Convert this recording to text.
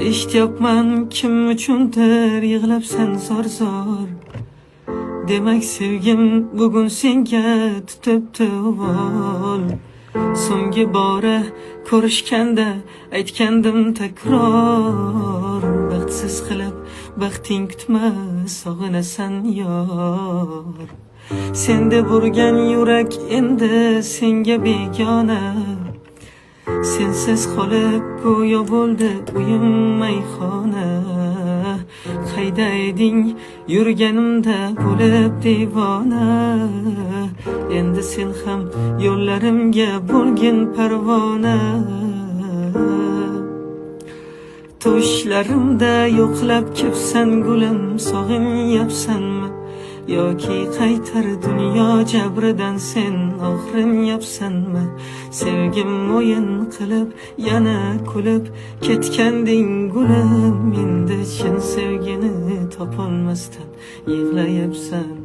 eshityapman kim uchundir yig'labsan zor-zor. Demak sevgim bugun senga tutibdi uvol. So'nggi bora ko'rishganda aytgandim takror. Baxtsiz qilib baxting kutma, sog'inasan yor. Sende burgan yurak endi senga begona. Sensiz qolib go'yo bo'ldi uyim mayxona. Qayda eding yurganimda bo'lib devona. Endi sen ham yo'llarimga bo'lgin parvona. Tushlarimda yo'qlab kelibsan gulim, sog'inyapsanmi? Yoki qaytar dunyo jabridan sen og'rinyapsanmi? Sevgim o'yin qilib yana kulib ketganding gulim. Endi chin sevgini topolmasdan yig'layapsan.